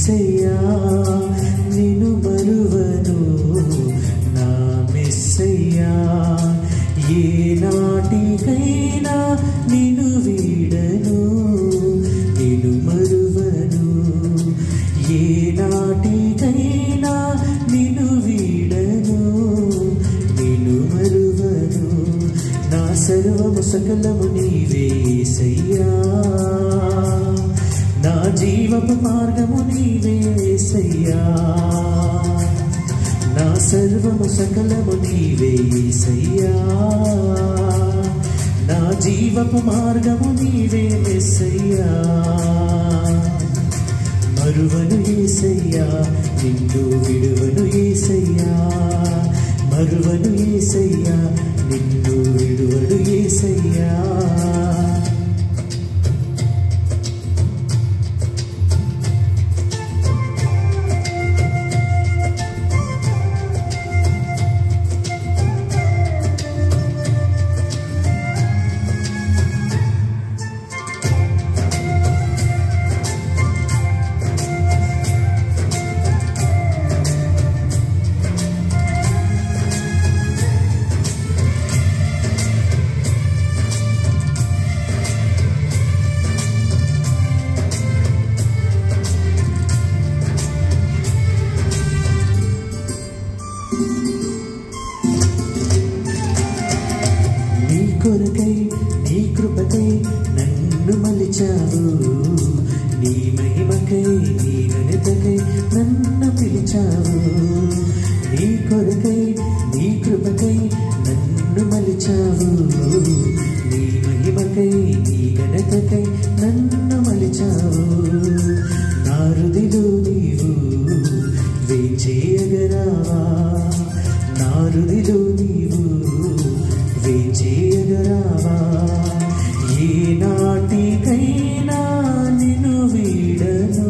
యేసయ్యా నిన్ను మరువను నా మెస్సయ్యా ఏ నాటికైనా నిన్ను వీడను నిన్ను మరువను ఏ నాటికైనా నిన్ను వీడను నిన్ను మరువను నా సర్వము సకలము నీవే యేసయ్యా నా జీవపు మార్గము నీవే యేసయ్యా నా సర్వము సకలము నీవే యేసయ్యా నా జీవపు మార్గము నీవే యేసయ్యా మరువను యేసయ్యా నిన్ను విడువను యేసయ్యా మరువను యేసయ్యా నిన్ను విడువను యేసయ్యా కొరకై నీ కృపకై నన్ను మలిచావు నీ మహిమకై నీ ఘనతకై నన్ను పిలిచావు నీ కొరకై నీ కృపకై నన్ను మలిచావు నీ మహిమకై నీ ఘనతకై నన్ను మలిచావు నా హృదిలో నీవు వేచేయగరావా నా హృదిలో నీవు వేచేయగరావా ఏ నాటికైనా నిన్ను వీడను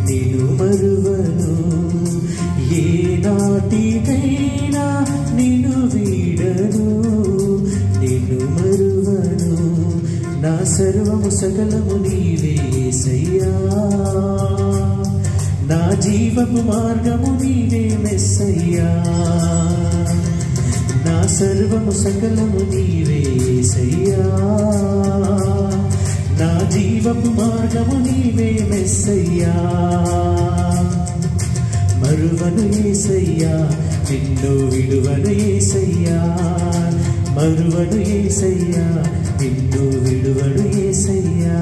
నిన్ను మరువను ఏ నాటికైనా నిన్ను వీడను నిన్ను మరువను నా సర్వము సకలము నీవే యేసయ్యా నా జీవపు మార్గము నీవే మెస్సయ్యా నా సర్వము సకలము నీవే యేసయ్యా నా జీవపు మార్గము నీవే మెస్సయ్యా మరువను యేసయ్యా నిన్ను విడువను యేసయ్యా మరువను యేసయ్యా నిన్ను విడువను యేసయ్యా